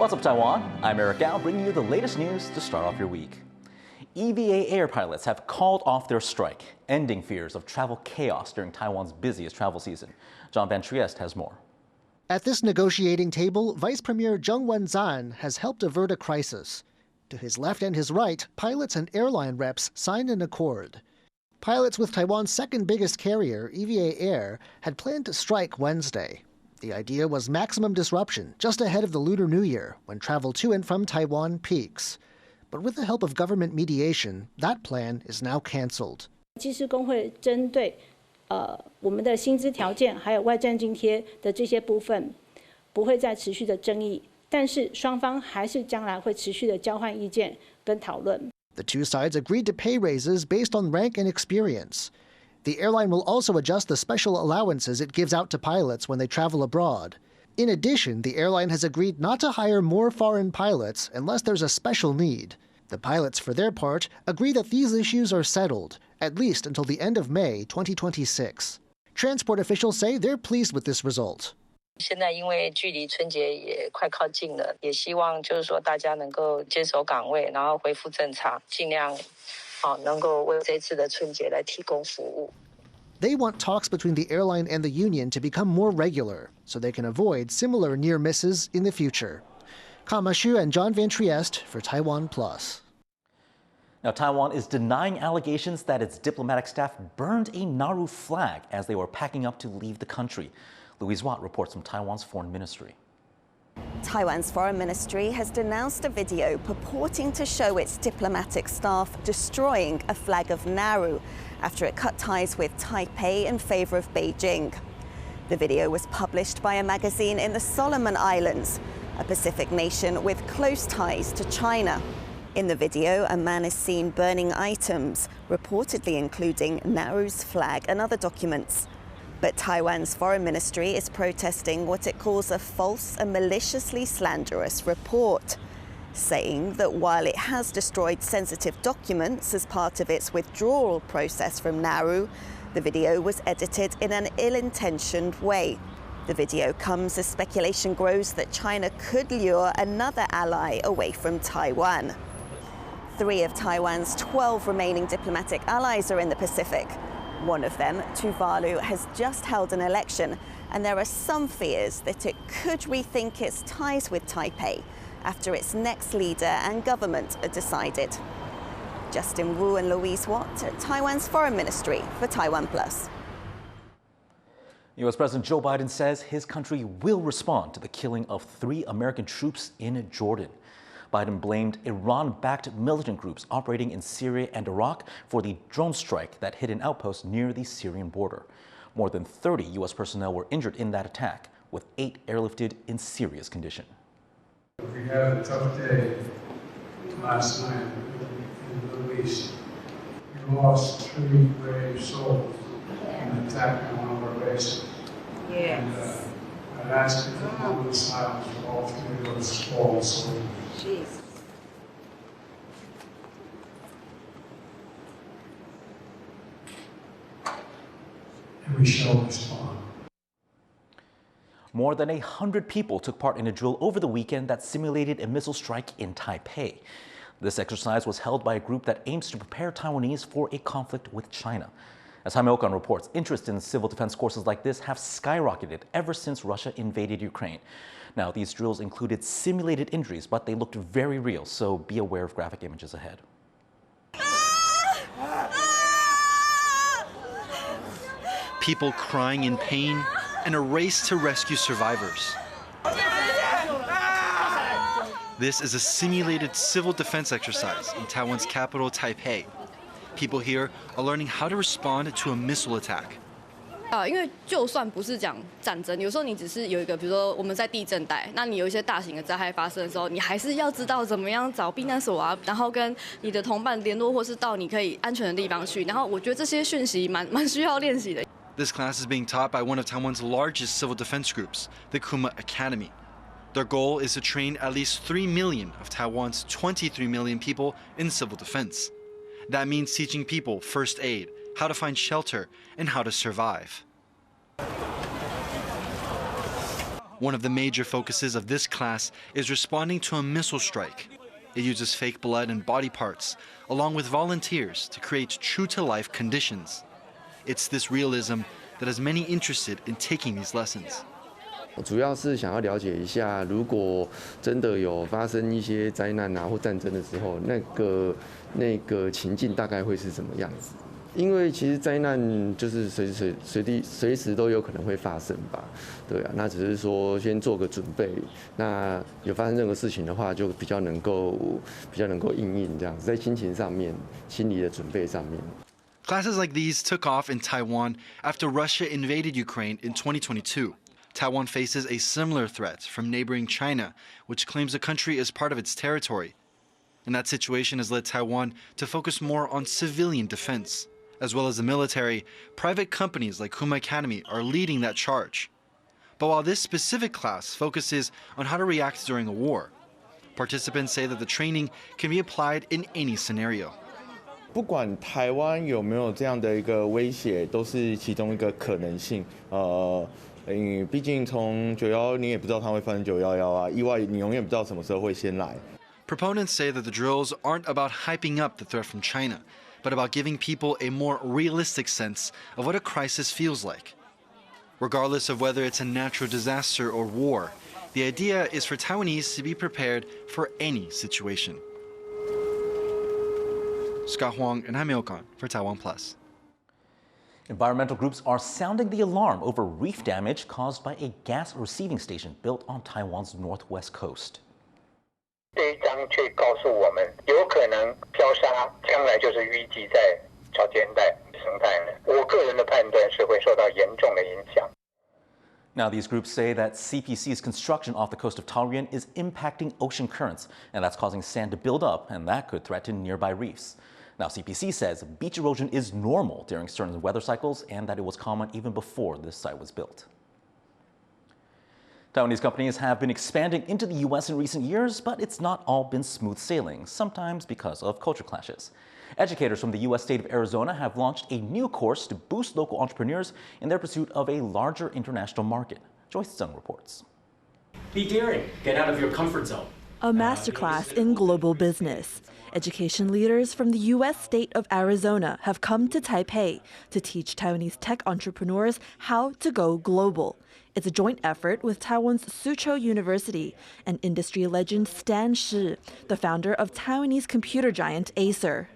What's up, Taiwan? I'm Eric Gao, bringing you the latest news to start off your week. EVA air pilots have called off their strike, ending fears of travel chaos during Taiwan's busiest travel season. John Van Trieste has more. At this negotiating table, Vice Premier Zheng Wenzan has helped avert a crisis. To his left and his right, pilots and airline reps signed an accord. Pilots with Taiwan's second biggest carrier, EVA Air, had planned to strike Wednesday. The idea was maximum disruption just ahead of the Lunar New Year, when travel to and from Taiwan peaks. But with the help of government mediation, that plan is now canceled. 技师工会针对我们的薪资条件还有外站津贴的这些部分，不会再持续的争议，但是双方还是将来会持续的交换意见跟讨论。The two sides agreed to pay raises based on rank and experience. The airline will also adjust the special allowances it gives out to pilots when they travel abroad. In addition, the airline has agreed not to hire more foreign pilots unless there's a special need. The pilots, for their part, agree that these issues are settled, at least until the end of May 2026. Transport officials say they're pleased with this result. 现在因为距离春节也快靠近了，也希望就是说大家能够坚守岗位，然后恢复正常，尽量能够为这次的春节来提供服务。 They want talks between the airline and the union to become more regular, so they can avoid similar near misses in the future. Shu and John Van Trieste for TaiwanPlus. Now, Taiwan is denying allegations that its diplomatic staff burned a Nauru flag as they were packing up to leave the country. Louise Watt reports from Taiwan's foreign ministry. Taiwan's foreign ministry has denounced a video purporting to show its diplomatic staff destroying a flag of Nauru after it cut ties with Taipei in favor of Beijing. The video was published by a magazine in the Solomon Islands, a Pacific nation with close ties to China. In the video, a man is seen burning items, reportedly including Nauru's flag and other documents. But Taiwan's foreign ministry is protesting what it calls a false and maliciously slanderous report, saying that while it has destroyed sensitive documents as part of its withdrawal process from Nauru, the video was edited in an ill-intentioned way. The video comes as speculation grows that China could lure another ally away from Taiwan. 3 of Taiwan's 12 remaining diplomatic allies are in the Pacific. One of them, Tuvalu, has just held an election, and there are some fears that it could rethink its ties with Taipei after its next leader and government are decided. Justin Wu and Louise Watt at Taiwan's foreign ministry for TaiwanPlus. U.S. President Joe Biden says his country will respond to the killing of 3 American troops in Jordan. Biden blamed Iran-backed militant groups operating in Syria and Iraq for the drone strike that hit an outpost near the Syrian border. More than 30 U.S. personnel were injured in that attack, with 8 airlifted in serious condition. We had a tough day last night in the Middle East. We lost 3 brave souls in an attack on one of our bases. Yes. And I'd ask you for a moment of silence for all 3 of those fallen souls. Jeez. And we shall respond. More than 100 people took part in a drill over the weekend that simulated a missile strike in Taipei. This exercise was held by a group that aims to prepare Taiwanese for a conflict with China. As Hsieh Okan reports, interest in civil defense courses like this have skyrocketed ever since Russia invaded Ukraine. Now, these drills included simulated injuries, but they looked very real, so be aware of graphic images ahead. People crying in pain and a race to rescue survivors. This is a simulated civil defense exercise in Taiwan's capital, Taipei. People here are learning how to respond to a missile attack. 因为就算不是讲战争，有时候你只是有一个，比如说我们在地震带，那你有一些大型的灾害发生的时候，你还是要知道怎么样找避难所啊，然后跟你的同伴联络，或是到你可以安全的地方去。然后我觉得这些讯息蛮需要练习的。This class is being taught by one of Taiwan's largest civil defense groups, the Kuma Academy. Their goal is to train at least 3 million of Taiwan's 23 million people in civil defense. That means teaching people first aid, how to find shelter, and how to survive. One of the major focuses of this class is responding to a missile strike. It uses fake blood and body parts, along with volunteers, to create true-to-life conditions. It's this realism that has many interested in taking these lessons. 主要是想要了解一下，如果真的有发生一些灾难啊或战争的时候，那个情境大概会是什么样子？因为其实灾难就是随时都有可能会发生吧，对啊，那只是说先做个准备，那有发生任何事情的话，就比较能够应应这样子，在心情上面、心理的准备上面。 Classes like these took off in Taiwan after Russia invaded Ukraine in 2022. Taiwan faces a similar threat from neighboring China, which claims the country is part of its territory. And that situation has led Taiwan to focus more on civilian defense. As well as the military, private companies like Hsieh Academy are leading that charge. But while this specific class focuses on how to react during a war, participants say that the training can be applied in any scenario. 不管台湾有没有这样的一个威胁，都是其中一个可能性。毕竟从911你也不知道它会发生911啊，意外你永远不知道什么时候会先来。Proponents say that the drills aren't about hyping up the threat from China, but about giving people a more realistic sense of what a crisis feels like. Regardless of whether it's a natural disaster or war, the idea is for Taiwanese to be prepared for any situation. Scott Huang and Hsieh for TaiwanPlus. Environmental groups are sounding the alarm over reef damage caused by a gas receiving station built on Taiwan's northwest coast. 这一章却告诉我们，有可能漂沙将来就是淤积在潮间带生态呢。我个人的判断是会受到严重的影响。 Now, these groups say that CPC's construction off the coast of Taoyuan is impacting ocean currents, and that's causing sand to build up, and that could threaten nearby reefs. Now, CPC says beach erosion is normal during certain weather cycles and that it was common even before this site was built. Taiwanese companies have been expanding into the U.S. in recent years, but it's not all been smooth sailing, sometimes because of culture clashes. Educators from the U.S. state of Arizona have launched a new course to boost local entrepreneurs in their pursuit of a larger international market. Joyce Tseng reports. Be daring. Get out of your comfort zone. A masterclass in global business. Education leaders from the U.S. state of Arizona have come to Taipei to teach Taiwanese tech entrepreneurs how to go global. It's a joint effort with Taiwan's Suzhou University and industry legend Stan Hsieh, the founder of Taiwanese computer giant Acer.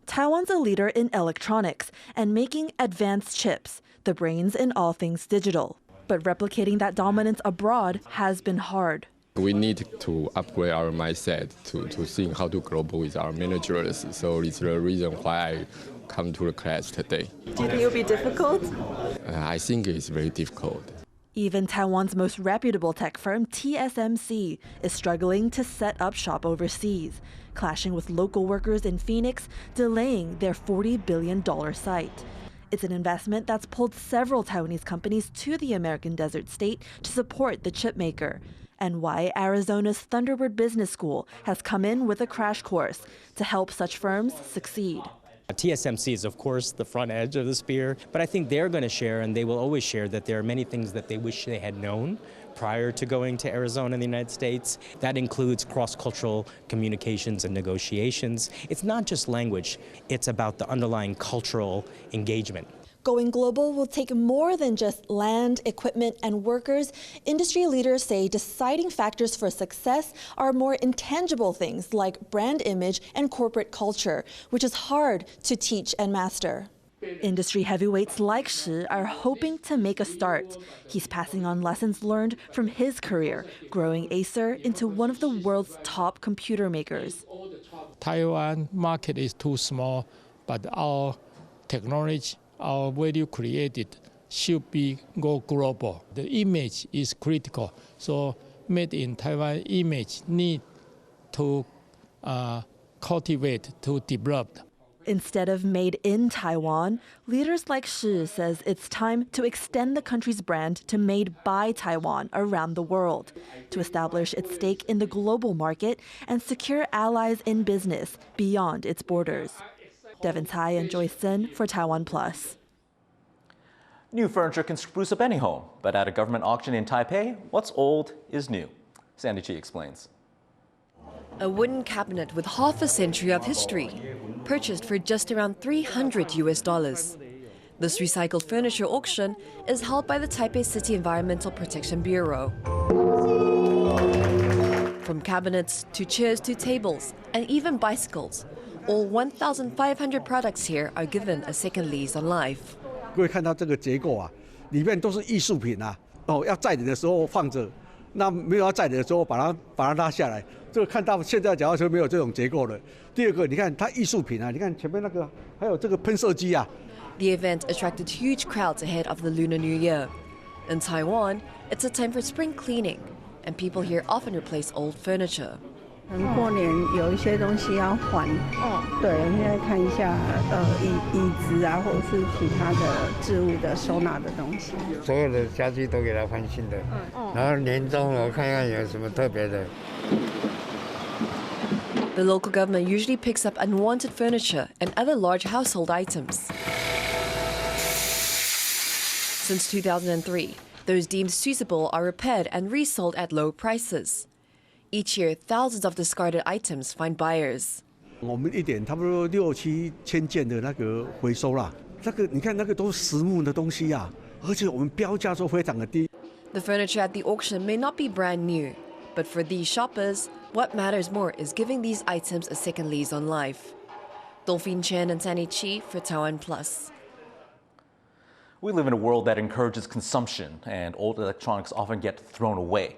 Taiwan's a leader in electronics and making advanced chips, the brains in all things digital. But replicating that dominance abroad has been hard. We need to upgrade our mindset to think how to global with our managers. So it's the reason why I come to the class today. Do you think it will be difficult? I think it's very difficult. Even Taiwan's most reputable tech firm, TSMC, is struggling to set up shop overseas, clashing with local workers in Phoenix, delaying their $40 billion site. It's an investment that's pulled several Taiwanese companies to the American desert state to support the chipmaker, and why Arizona's Thunderbird Business School has come in with a crash course to help such firms succeed. TSMC is, of course, the front edge of the spear, but I think they're going to share, and they will always share, that there are many things that they wish they had known prior to going to Arizona in the United States. That includes cross-cultural communications and negotiations. It's not just language, it's about the underlying cultural engagement. Going global will take more than just land, equipment, and workers. Industry leaders say deciding factors for success are more intangible things like brand image and corporate culture, which is hard to teach and master. Industry heavyweights like Hsieh are hoping to make a start. He's passing on lessons learned from his career, growing Acer into one of the world's top computer makers. Taiwan market is too small, but our technology, our value created should be go global. The image is critical, so made in Taiwan image need to cultivate, to develop. Instead of made in Taiwan, leaders like Hsieh says it's time to extend the country's brand to made by Taiwan around the world, to establish its stake in the global market and secure allies in business beyond its borders. Devin Hsieh and Joyce Sin for TaiwanPlus. New furniture can spruce up any home, but at a government auction in Taipei, what's old is new. Sandy Hsieh explains. A wooden cabinet with half a century of history, purchased for just around $300. This recycled furniture auction is held by the Taipei City Environmental Protection Bureau. From cabinets to chairs to tables and even bicycles, all 1,500 products here are given a second lease on life. 各位看到这个结构啊，里面都是艺术品啊。要载你的时候放着，那没有要载你的时候把它拉下来。这个看到现在脚踏车没有这种结构了。第二个，你看它艺术品啊，你看前面那个还有这个喷射机啊。The event attracted huge crowds ahead of the Lunar New Year. In Taiwan, it's a time for spring cleaning, and people here often replace old furniture. 过年有一些东西要换，对，我们现在看一下，椅子啊，或者是其他的置物的收纳的东西。所有的家具都给它换新的，然后年终我看看有什么特别的。The local government usually picks up unwanted furniture and other large household items. Since 2003, those deemed suitable are repaired and resold at low prices. Each year, thousands of discarded items find buyers. 我们一点差不多6、7千件的那个回收啦。那个你看，那个都是实木的东西啊，而且我们标价都非常的低。The furniture at the auction may not be brand new, but for these shoppers, what matters more is giving these items a second lease on life. Dolphin Chen and Sandy Hsieh for TaiwanPlus. We live in a world that encourages consumption, and old electronics often get thrown away.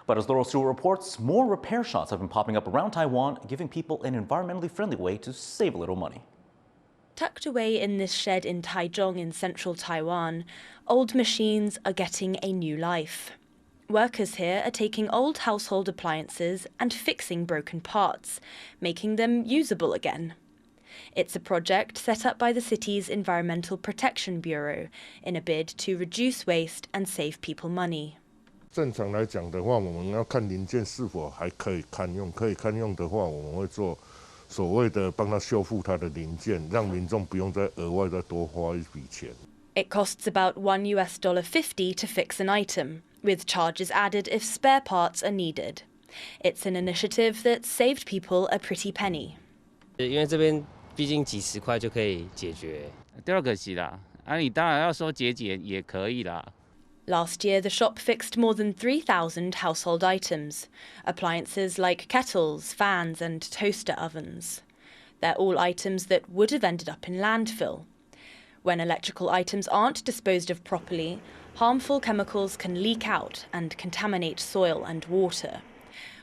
But as Laurel Stewart reports, more repair shops have been popping up around Taiwan, giving people an environmentally friendly way to save a little money. Tucked away in this shed in Taichung in central Taiwan, old machines are getting a new life. Workers here are taking old household appliances and fixing broken parts, making them usable again. It's a project set up by the city's Environmental Protection Bureau in a bid to reduce waste and save people money. 正常来讲的话，我们要看零件是否还可以堪用。可以堪用的话，我们会做所谓的帮它修复它的零件，让民众不用再额外再多花一笔钱。It costs about $1.50 to fix an item, with charges added if spare parts are needed. It's an initiative that saved people a pretty penny. 因为这边毕竟几十块就可以解决，第二可惜啦。你当然要说节俭也可以啦。Last year, the shop fixed more than 3,000 household items, appliances like kettles, fans and toaster ovens. They're all items that would have ended up in landfill. When electrical items aren't disposed of properly, harmful chemicals can leak out and contaminate soil and water.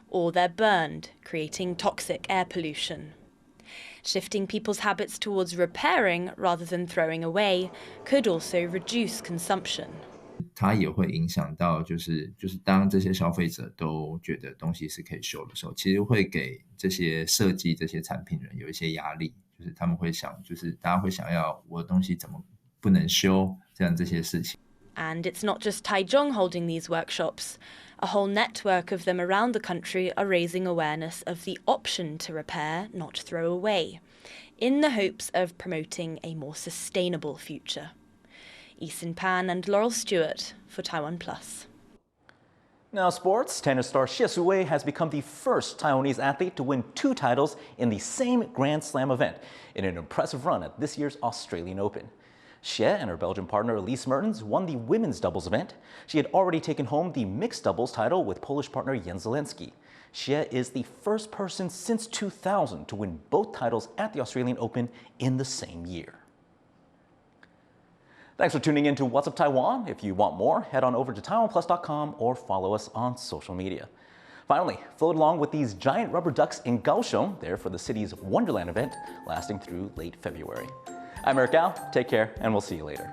Or they're burned, creating toxic air pollution. Shifting people's habits towards repairing rather than throwing away could also reduce consumption. 它也会影响到，就是当这些消费者都觉得东西是可以修的时候，其实会给这些设计这些产品人有一些压力，就是他们会想，就是大家会想要我的东西怎么不能修，这样这些事情。And it's not just Taichung holding these workshops. A whole network of them around the country are raising awareness of the option to repair, not throw away, in the hopes of promoting a more sustainable future. Eason Pan and Laurel Stewart for TaiwanPlus. Now sports, tennis star Shu-wei has become the first Taiwanese athlete to win 2 titles in the same Grand Slam event in an impressive run at this year's Australian Open. Hsieh and her Belgian partner Elise Mertens won the women's doubles event. She had already taken home the mixed doubles title with Polish partner Jens Zielinski. Hsieh is the first person since 2000 to win both titles at the Australian Open in the same year. Thanks for tuning in to What's Up Taiwan. If you want more, head on over to TaiwanPlus.com or follow us on social media. Finally, float along with these giant rubber ducks in Kaohsiung, there for the city's Wonderland event lasting through late February. I'm Eric Gao. Take care, and we'll see you later.